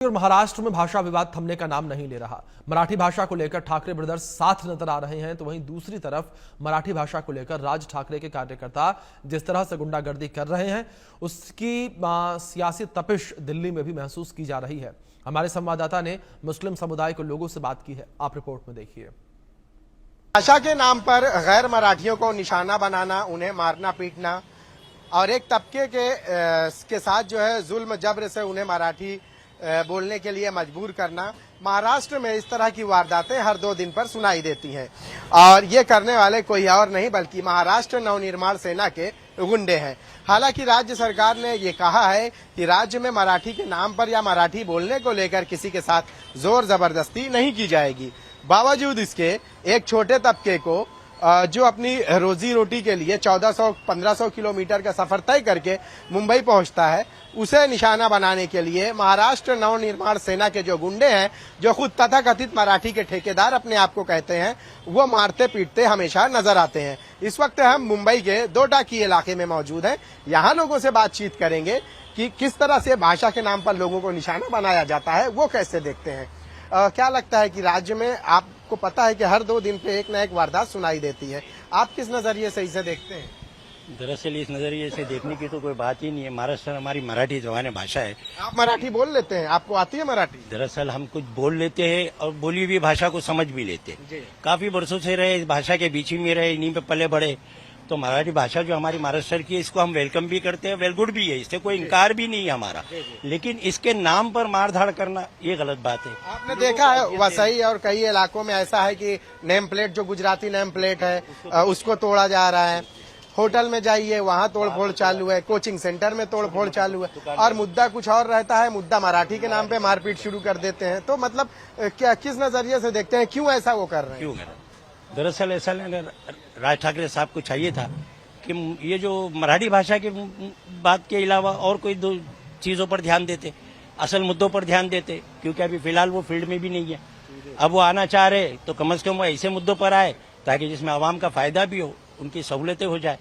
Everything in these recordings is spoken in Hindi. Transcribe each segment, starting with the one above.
और महाराष्ट्र में भाषा विवाद थमने का नाम नहीं ले रहा। मराठी भाषा को लेकर ठाकरे ब्रदर्स साथ नजर आ रहे हैं, तो वहीं दूसरी तरफ मराठी भाषा को लेकर राज ठाकरे के कार्यकर्ता जिस तरह से गुंडागर्दी कर रहे हैं, उसकी सियासी तपिश दिल्ली में भी महसूस की जा रही है। हमारे संवाददाता ने मुस्लिम समुदाय के लोगों से बात की है, आप रिपोर्ट में देखिए। भाषा के नाम पर गैर मराठियों को निशाना बनाना, उन्हें मारना पीटना और एक तबके के साथ जो है जुल्म जबर से उन्हें मराठी बोलने के लिए मजबूर करना, महाराष्ट्र में इस तरह की वारदातें हर 2 दिन पर सुनाई देती हैं। और ये करने वाले कोई और नहीं बल्कि महाराष्ट्र नवनिर्माण सेना के गुंडे हैं। हालांकि राज्य सरकार ने ये कहा है कि राज्य में मराठी के नाम पर या मराठी बोलने को लेकर किसी के साथ जोर जबरदस्ती नहीं की जाएगी। बावजूद इसके एक छोटे तबके को जो अपनी रोजी रोटी के लिए 1400-1500 किलोमीटर का सफर तय करके मुंबई पहुंचता है, उसे निशाना बनाने के लिए महाराष्ट्र नवनिर्माण सेना के जो गुंडे हैं, जो खुद तथाकथित मराठी के ठेकेदार अपने आप को कहते हैं, वो मारते पीटते हमेशा नजर आते हैं। इस वक्त हम मुंबई के दोडाकी इलाके में मौजूद हैं। यहाँ लोगों से बातचीत करेंगे कि किस तरह से भाषा के नाम पर लोगों को निशाना बनाया जाता है, वो कैसे देखते हैं। क्या लगता है कि राज्य में आपको पता है कि हर 2 दिन पे एक न एक वारदात सुनाई देती है, आप किस नजरिए से इसे देखते हैं? दरअसल इस नजरिए से देखने की तो कोई बात ही नहीं है। महाराष्ट्र हमारी मराठी जवान भाषा है। आप मराठी बोल लेते हैं? आपको आती है मराठी? दरअसल हम कुछ बोल लेते हैं और बोली हुई भाषा को समझ भी लेते हैं। काफी वर्षों से रहे, इस भाषा के बीच में रहे, इन्हीं पे पले बढ़े, तो मराठी भाषा जो हमारी महाराष्ट्र की है, इसको हम वेलकम भी करते हैं, वेल गुड भी है, इससे कोई इनकार भी नहीं है हमारा। लेकिन इसके नाम पर मारधाड़ करना ये गलत बात है। आपने देखा है वसई और कई इलाकों में ऐसा है कि नेम प्लेट, जो गुजराती नेम प्लेट है, उसको तोड़ा जा रहा है। होटल में जाइए, वहाँ तोड़फोड़ चालू है, कोचिंग सेंटर में तोड़फोड़ चालू है, और मुद्दा कुछ और रहता है, मुद्दा मराठी के नाम पे मारपीट शुरू कर देते हैं। तो मतलब क्या, किस नजरिए से देखते हैं, क्यों ऐसा वो कर रहे हैं? क्यों कर रहे हैं? दरअसल ऐसा राज ठाकरे साहब को चाहिए था कि ये जो मराठी भाषा की बात के अलावा और कोई 2 चीजों पर ध्यान देते, असल मुद्दों पर ध्यान देते, क्योंकि अभी फिलहाल वो फील्ड में भी नहीं है। अब वो आना चाह रहे तो कम से कम वो ऐसे मुद्दों पर आए ताकि जिसमें आवाम का फायदा भी हो, उनकी सहूलतें हो जाए,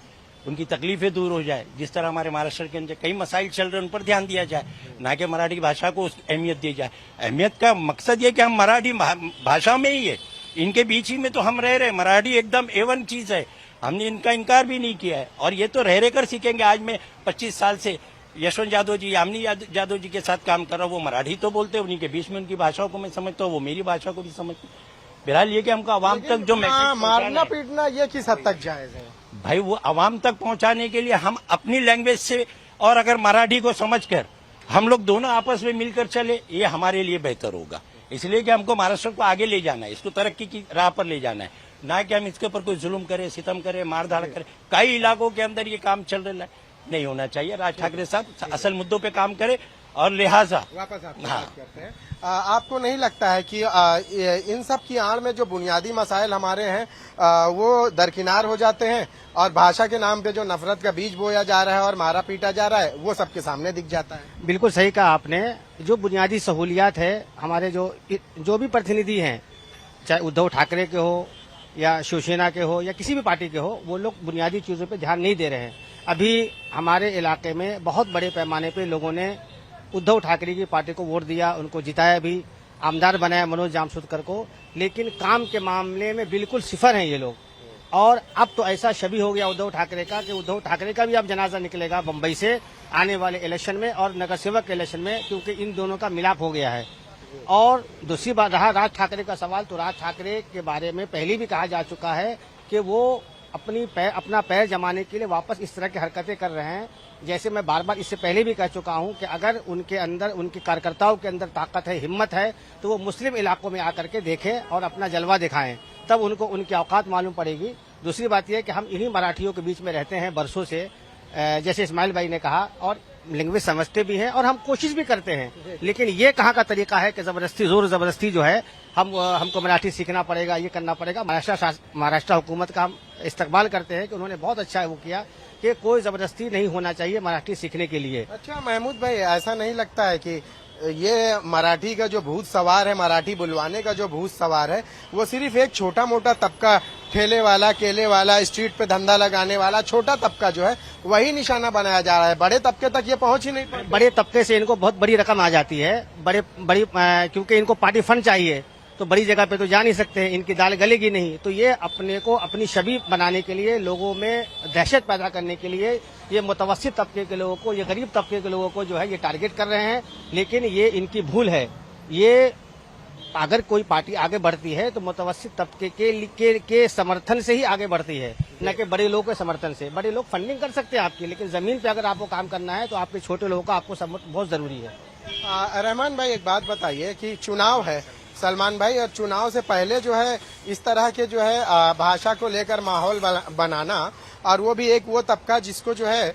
उनकी तकलीफें दूर हो जाए। जिस तरह हमारे महाराष्ट्र के अंदर कई मसाइल चल रहे हैं, उन पर ध्यान दिया जाए, ना कि मराठी भाषा को अहमियत दी जाए। अहमियत का मकसद ये कि हम मराठी भाषा में ही है, इनके बीच ही में तो हम रह रहे। मराठी एकदम A1 चीज है, हमने इनका इनकार भी नहीं किया है, और ये तो रह रहकर सीखेंगे। आज मैं 25 साल से यशवंत यादव जी, यामिनी यादव जी के साथ काम कर रहा हूँ। वो मराठी तो बोलते हैं, उन्हीं के बीच में उनकी भाषाओं को मैं समझता हूँ, वो मेरी भाषा को भी समझते हैं। बहरहाल ये कि हमको आवाम तक जो मारना पीटना ये किस हद तक जायज है? भाई वो आवाम तक पहुंचाने के लिए हम अपनी लैंग्वेज से, और अगर मराठी को समझकर हम लोग दोनों आपस में मिलकर चले, ये हमारे लिए बेहतर होगा। इसलिए कि हमको महाराष्ट्र को आगे ले जाना है, इसको तरक्की की राह पर ले जाना है, ना कि हम इसके ऊपर कोई जुल्म करें, सितम करें, मारधाड़ करें। कई इलाकों के अंदर ये काम चल रहा है, नहीं होना चाहिए। राज ठाकरे साहब असल मुद्दों पे काम करें, और लिहाजा वापस आपसे बात करते हैं। आपको नहीं लगता है कि इन सब की आड़ में जो बुनियादी मसाइल हमारे हैं, वो दरकिनार हो जाते हैं, और भाषा के नाम पे जो नफरत का बीज बोया जा रहा है और मारा पीटा जा रहा है, वो सबके सामने दिख जाता है? बिल्कुल सही कहा आपने। जो बुनियादी सहूलियात है, हमारे जो भी प्रतिनिधि हैं, चाहे उद्धव ठाकरे के हो या शिवसेना के हो या किसी भी पार्टी के हो, वो लोग बुनियादी चीजों पे ध्यान नहीं दे रहे हैं। अभी हमारे इलाके में बहुत बड़े पैमाने पे लोगों ने उद्धव ठाकरे की पार्टी को वोट दिया, उनको जिताया भी, आमदार बनाया मनोज जामशुदकर को, लेकिन काम के मामले में बिल्कुल सिफर हैं ये लोग। और अब तो ऐसा शबी हो गया उद्धव ठाकरे का कि उद्धव ठाकरे का भी अब जनाजा निकलेगा मुंबई से आने वाले इलेक्शन में और नगर सेवक के इलेक्शन में, क्योंकि इन दोनों का मिलाप हो गया है। और दूसरी बात रहा राज ठाकरे का सवाल, तो राज ठाकरे के बारे में पहले भी कहा जा चुका है कि वो अपना पैर जमाने के लिए वापस इस तरह की हरकतें कर रहे हैं। जैसे मैं बार बार इससे पहले भी कह चुका हूं कि अगर उनके अंदर, उनके कार्यकर्ताओं के अंदर ताकत है, हिम्मत है, तो वो मुस्लिम इलाकों में आकर के देखें और अपना जलवा दिखाएं, तब उनको उनकी औकात मालूम पड़ेगी। दूसरी बात यह है कि हम इन्हीं मराठियों के बीच में रहते हैं बरसों से, जैसे इस्माइल भाई ने कहा, और लैंग्वेज समझते भी हैं और हम कोशिश भी करते हैं। लेकिन ये कहाँ का तरीका है कि जबरदस्ती, जोर जबरदस्ती जो है, हमको मराठी सीखना पड़ेगा, ये करना पड़ेगा। महाराष्ट्र हुकूमत का हम इस्तकबाल करते हैं कि उन्होंने बहुत अच्छा वो किया कि कोई जबरदस्ती नहीं होना चाहिए मराठी सीखने के लिए। अच्छा महमूद भाई, ऐसा नहीं लगता है कि ये मराठी का जो भूत सवार है, मराठी बुलवाने का जो भूत सवार है, वो सिर्फ एक छोटा मोटा तबका ठेले वाला, केले वाला, स्ट्रीट पे धंधा लगाने वाला छोटा तबका जो है वही निशाना बनाया जा रहा है। बड़े तबके तक ये पहुंच ही नहीं पाते। बड़े तबके से इनको बहुत बड़ी रकम आ जाती है, क्योंकि इनको पार्टी फंड चाहिए, तो बड़ी जगह पे तो जा नहीं सकते, इनकी दाल गलेगी नहीं। तो ये अपने को अपनी छवि बनाने के लिए, लोगों में दहशत पैदा करने के लिए ये मुतवस्सित तबके के लोगों को, ये गरीब तबके के लोगों को जो है ये टारगेट कर रहे हैं। लेकिन ये इनकी भूल है। ये अगर कोई पार्टी आगे बढ़ती है तो मुतवस्सित तबके के समर्थन से ही आगे बढ़ती है, न कि बड़े लोगों के समर्थन से। बड़े लोग फंडिंग कर सकते हैं आपकी, लेकिन जमीन पे अगर आपको काम करना है तो आपके छोटे लोगों का आपको समर्थन बहुत जरूरी है। रहमान भाई, एक बात बताइए कि चुनाव है सलमान भाई, और चुनाव से पहले जो है इस तरह के जो है भाषा को लेकर माहौल बनाना, और वो भी एक वो तबका जिसको जो है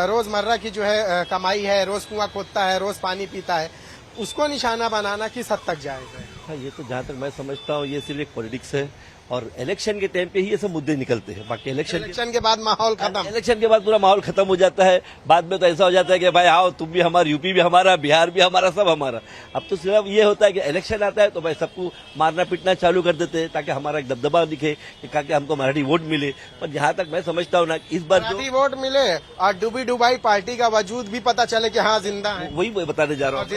रोजमर्रा की जो है कमाई है, रोज कुआं खोदता है, रोज पानी पीता है, उसको निशाना बनाना किस हद तक जायज है? हाँ, ये तो जहाँ तक मैं समझता हूँ ये सिर्फ एक पॉलिटिक्स है, और इलेक्शन के टाइम पे ही ये सब मुद्दे निकलते हैं। बाकी इलेक्शन के बाद माहौल खत्म। इलेक्शन के बाद पूरा माहौल खत्म हो जाता है। बाद में तो ऐसा हो जाता है कि भाई आओ तुम भी हमारा, यूपी भी हमारा, बिहार भी हमारा, सब हमारा। अब तो सिर्फ ये होता है कि इलेक्शन आता है तो भाई सबको मारना पीटना चालू कर देते हैं ताकि हमारा एक दबदबा दिखे, ताकि हमको मराठी वोट मिले। पर जहाँ तक मैं समझता हूँ ना, इस बार मराठी वोट मिले और डूबी डुबाई पार्टी का वजूद भी पता चले कि हाँ जिंदा है, वही बताने जा रहा हूँ।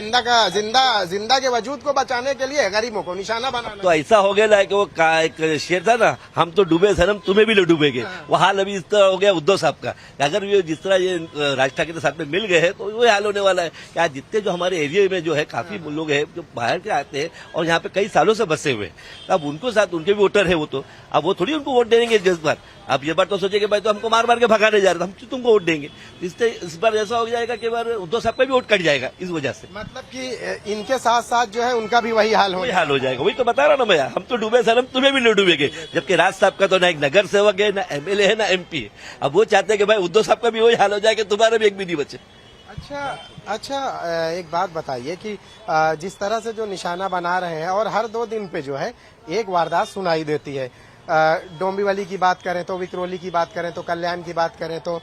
जिंदा के वजूद को बचाने के लिए गरीबों को निशाना बनाना। तो ऐसा हो गया कि वो एक शेर था ना, हम तो डूबे सनम तुम्हें भी डूबेंगे। वो हाल अभी इस तरह हो गया उद्धव साहब का। अगर ये जिस तरह ये राज ठाकरे के साथ में मिल गए हैं तो वही हाल होने वाला है। क्या जितने जो हमारे एरिया में जो है काफी लोग हैं जो बाहर के आते हैं और यहाँ पे कई सालों से बसे हुए हैं, अब उनको साथ उनके भी वोटर है वो, तो अब वो थोड़ी उनको वोट देंगे इस बार। अब ये बार तो सोचे कि भाई तो हमको मार मार के भगाने जा रहे थे, हम क्यों तुमको वोट देंगे। इस बार ऐसा हो जाएगा कि बार उद्धव साहब का भी वोट कट जाएगा इस वजह से। मतलब कि इनके साथ साथ जो है उनका भी वही हाल हो जाएगा। वही तो बता रहा ना भैया, हम तो डूबे सनम तुम्हें भी नहीं डूबेंगे। जबकि राज साहब का तो ना एक नगर सेवक है, ना एमएलए है, ना एमपी है। अब वो चाहते हैं कि भाई उद्धव साहब का भी वही हाल हो जाए कि तुम्हारा भी एक भी नहीं बचे। अच्छा, एक बात बताइए कि जिस तरह से जो निशाना बना रहे हैं और हर 2 दिन पे जो है एक वारदात सुनाई देती है, डोंबिवली की बात करें तो, विक्रोली की बात करें तो, कल्याण की बात करें तो,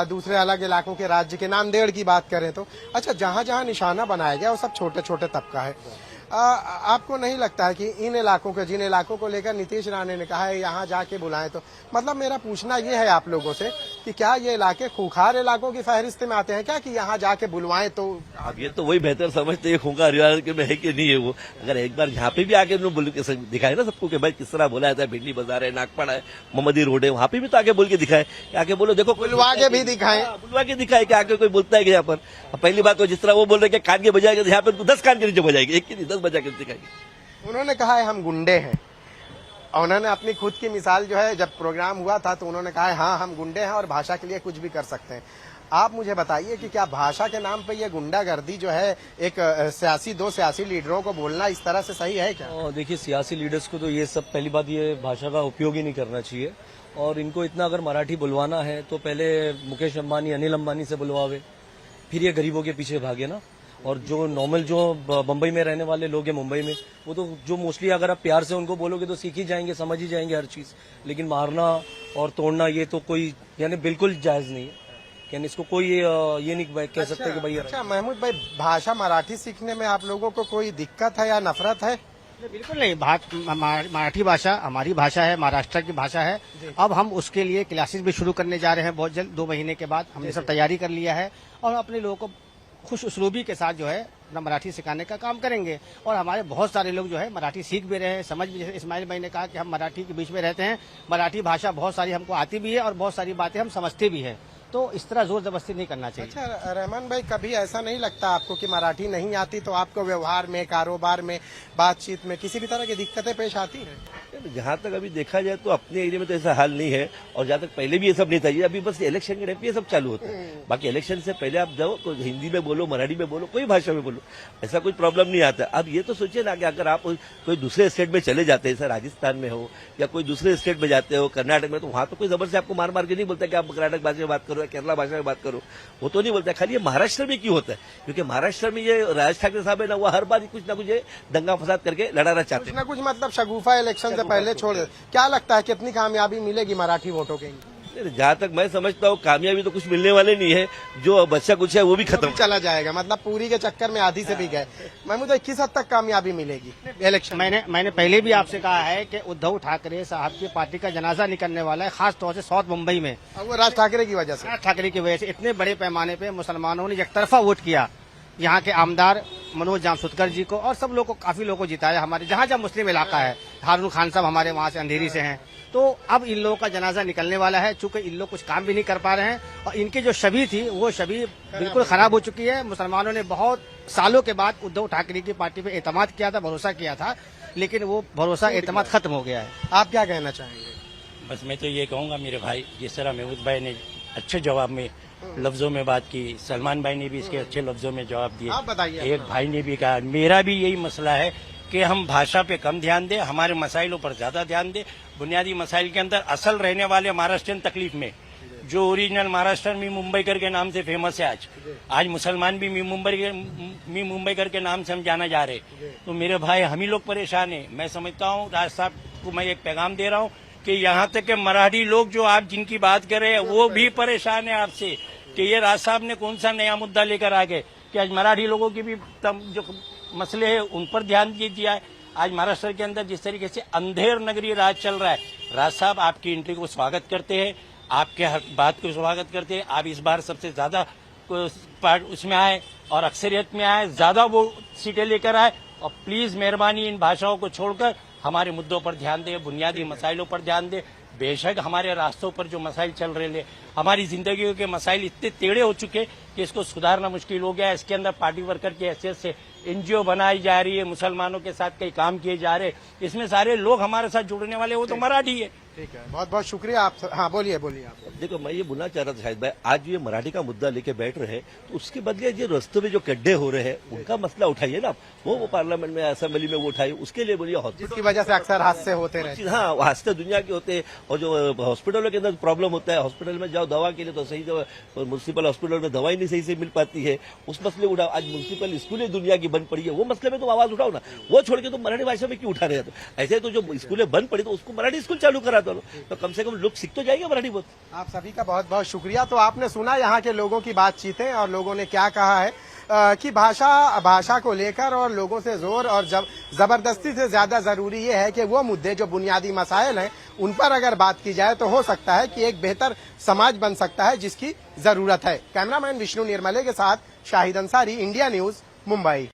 दूसरे अलग इलाकों के राज्य के नांदेड़ की बात करें तो, अच्छा जहां जहां निशाना बनाया गया वो सब छोटे छोटे तबका है। आपको नहीं लगता है कि इन इलाकों के, जिन इलाकों को लेकर नीतीश राणे ने कहा है यहाँ जाके बुलाएं, तो मतलब मेरा पूछना ये है आप लोगों से कि क्या ये इलाके खूंखार इलाकों की फहरिस्त में आते हैं क्या, कि यहाँ जाके बुलवाएं? तो अब ये तो वही बेहतर समझते हैं खूंखार इलाके में है कि नहीं है वो। अगर एक बार यहाँ पे भी आके दिखाए ना सबको कि भाई किस तरह बोला जाता है, भिंडी बाजार है, नागपाड़ा है, मोहम्मदी रोड है, वहाँ पे भी तो आके बोल के दिखाए, आके बोलो देखो, बुलवा के भी दिखाए, बुलवा के दिखाए कि आके कोई बोलता है कि यहाँ पर। पहली बात तो जिस तरह वो बोल रहे हैं कान के बजाएगा, यहाँ पर 10 कान के नीचे बजाएगी, एक की नहीं 10 बजा के दिखाएगी। उन्होंने कहा है हम गुंडे हैं, और उन्होंने अपनी खुद की मिसाल जो है, जब प्रोग्राम हुआ था तो उन्होंने कहा है हाँ हम गुंडे हैं और भाषा के लिए कुछ भी कर सकते हैं। आप मुझे बताइए कि क्या भाषा के नाम पे ये गुंडागर्दी जो है, एक दो सियासी लीडरों को बोलना इस तरह से सही है क्या? देखिए, सियासी लीडर्स को तो ये सब, पहली बात ये भाषा का उपयोग ही नहीं करना चाहिए, और इनको इतना अगर मराठी बुलवाना है तो पहले मुकेश अंबानी, अनिल अंबानी से बुलवावे, फिर ये गरीबों के पीछे भागे ना। और जो नॉर्मल जो बम्बई में रहने वाले लोग हैं, मुंबई में, वो तो जो मोस्टली अगर आप प्यार से उनको बोलोगे तो सीख ही जाएंगे, समझ ही जाएंगे हर चीज। लेकिन मारना और तोड़ना ये तो कोई यानी बिल्कुल जायज नहीं है। यानी इसको कोई ये नहीं कह सकते कि भाई। अच्छा महमूद भाई, भाषा मराठी सीखने में आप लोगों को कोई दिक्कत है या नफरत है? बिल्कुल नहीं। मराठी भाषा हमारी भाषा है, महाराष्ट्र की भाषा है। अब हम उसके लिए क्लासेस भी शुरू करने जा रहे हैं बहुत जल्द, 2 महीने के बाद हमने सब तैयारी कर लिया है, और अपने लोगों को खुश उसलूबी के साथ जो है अपना मराठी सिखाने का काम करेंगे। और हमारे बहुत सारे लोग जो है मराठी सीख भी रहे हैं, समझ भी। जैसे इस्माइल भाई ने कहा कि हम मराठी के बीच में रहते हैं, मराठी भाषा बहुत सारी हमको आती भी है और बहुत सारी बातें हम समझते भी हैं, तो इस तरह जोर जबरदस्ती नहीं करना चाहिए। अच्छा रहमान भाई, कभी ऐसा नहीं लगता आपको कि मराठी नहीं आती तो आपको व्यवहार में, कारोबार में, बातचीत में किसी भी तरह की दिक्कतें पेश आती हैं? जहाँ तक अभी देखा जाए तो अपने एरिया में तो ऐसा हाल नहीं है, और जहाँ तक पहले भी ये सब नहीं था। ये अभी बस इलेक्शन के टाइम पे ये सब चालू होता है। बाकी इलेक्शन से पहले आप जाओ तो हिंदी में बोलो, मराठी में बोलो, कोई भाषा में बोलो, ऐसा कोई प्रॉब्लम नहीं आता। अब ये तो सोचिए ना कि अगर आप कोई दूसरे स्टेट में चले जाते हैं, जैसे राजस्थान में हो या कोई दूसरे स्टेट में जाते हो, कर्नाटक में, तो वहाँ तो कोई जबर से आपको मार मार के नहीं बोलता कि आप कर्नाटक भाषा में बात करो या केरला भाषा में बात करो, वो तो नहीं बोलता। खाली ये महाराष्ट्र में क्यों होता है? क्योंकि महाराष्ट्र में ये राज ठाकरे साहब है ना, वो हर बार कुछ ना कुछ दंगा फसाद करके लड़ाना चाहते हैं, कुछ ना कुछ मतलब शगुफा इलेक्शन से पहले छोड़। क्या लगता है कितनी कामयाबी मिलेगी मराठी वोटों के? जहाँ तक मैं समझता हूँ कामयाबी तो कुछ मिलने वाले नहीं है, जो बच्चा कुछ है वो भी खत्म। चला जाएगा, मतलब पूरी के चक्कर में आधी से भी गए। महमूद भाई, किस हद तक कामयाबी मिलेगी इलेक्शन? मैंने पहले भी आपसे कहा है कि उद्धव ठाकरे साहब की पार्टी का जनाजा निकलने वाला है, खास तौर से साउथ मुंबई में। और वो राज ठाकरे की वजह से, राज ठाकरे की वजह से इतने बड़े पैमाने पे मुसलमानों ने एकतरफा वोट किया। यहाँ के आमदार मनोज जामसुदकर जी को और सब लोग को, काफी लोगों को जिताया। हमारे जहाँ जहाँ मुस्लिम इलाका है, हारून खान साहब हमारे वहाँ से अंधेरी से हैं, तो अब इन लोगों का जनाजा निकलने वाला है। चूंकि इन लोग कुछ काम भी नहीं कर पा रहे हैं और इनकी जो छवि थी वो छवि बिल्कुल खराब हो चुकी है। मुसलमानों ने बहुत सालों के बाद उद्धव ठाकरे की पार्टी पे एतमाद किया था, भरोसा किया था, लेकिन वो भरोसा एतमाद खत्म हो गया है। आप क्या कहना चाहेंगे? बस मैं तो ये कहूँगा मेरे भाई, जिस तरह महमूद भाई ने अच्छे जवाब में लफ्जों में बात की, सलमान भाई ने भी इसके अच्छे लफ्जों में जवाब दिए, आप बताइए। एक भाई ने भी कहा, मेरा भी यही मसला है कि हम भाषा पे कम ध्यान दें, हमारे मसाइलों पर ज्यादा ध्यान दें। बुनियादी मसाइल के अंदर असल रहने वाले महाराष्ट्रियन तकलीफ में, जो ओरिजिनल महाराष्ट्र मी मुंबईकर के नाम से फेमस है, आज मुसलमान भी मी मुंबईकर के नाम से हम जाना जा रहे। तो मेरे भाई, हम ही लोग परेशान हैं। मैं समझता हूँ राज साहब को मैं एक पैगाम दे रहा हूँ कि यहाँ तक के मराठी लोग जो आप जिनकी बात कर रहे हैं वो भी परेशान है आपसे कि ये राज साहब ने कौन सा नया मुद्दा लेकर आ गए कि आज मराठी लोगों की भी जो मसले हैं उन पर ध्यान दीजिए। आज महाराष्ट्र के अंदर जिस तरीके से अंधेर नगरी राज चल रहा है, राज साहब आपकी एंट्री को स्वागत करते हैं, आपके हर बात को स्वागत करते हैं। आप इस बार सबसे ज्यादा उसमें आए और अक्सरियत में आए, ज्यादा वो सीटें लेकर आए और प्लीज मेहरबानी इन भाषाओं को छोड़कर हमारे मुद्दों पर ध्यान दें, बुनियादी मसाइलों पर ध्यान दें। बेशक हमारे रास्तों पर जो मसाइल चल रहे हैं, हमारी जिंदगी के मसाइल इतने टेढ़े हो चुके कि इसको सुधारना मुश्किल हो गया है। इसके अंदर पार्टी वर्कर की हैसियत से एनजीओ बनाई जा रही है, मुसलमानों के साथ कई काम किए जा रहे हैं, इसमें सारे लोग हमारे साथ जुड़ने वाले वो तो मराठी है। ठीक है, बहुत बहुत शुक्रिया आप। हाँ, बोलिए आप। देखो, मैं ये बोलना चाह रहा था शायद भाई, आज ये मराठी का मुद्दा लेके बैठ रहे हैं तो उसके बदले जो रास्तों में जो गड्ढे हो रहे हैं उनका मसला उठाइए ना। वो पार्लियामेंट में, असेंबली में वो उठाइए, उसके लिए बोलिए। जिसकी वजह से अक्सर हादसे होते रहते हैं। हाँ, हादसे दुनिया के होते हैं। और जो हॉस्पिटलों के अंदर प्रॉब्लम होता है, हॉस्पिटल में जाओ दवा के लिए तो सही म्युनिसिपल हॉस्पिटल में दवाई नहीं सही से मिल पाती है, उस मसले उठाओ। आज म्युनिसिपल स्कूलें दुनिया की बंद पड़ी है, वो मसले में तुम आवाज उठाओ ना। वो छोड़ के तुम मराठी भाषा में क्यों उठा रहे हो? ऐसे तो जो स्कूलें बंद पड़ी तो उसको मराठी स्कूल चालू करा दो, तो कम से कम लोग सीख तो जाएंगे मराठी बहुत। आप सभी का बहुत बहुत शुक्रिया। तो आपने सुना यहाँ के लोगों की बातचीतें और लोगों ने क्या कहा है कि भाषा को लेकर और लोगों से जोर और जबरदस्ती से ज्यादा जरूरी ये है कि वो मुद्दे जो बुनियादी मसाइल हैं उन पर अगर बात की जाए तो हो सकता है कि एक बेहतर समाज बन सकता है जिसकी जरूरत है। कैमरामैन विष्णु निर्मले के साथ शाहिद अंसारी, इंडिया न्यूज, मुंबई।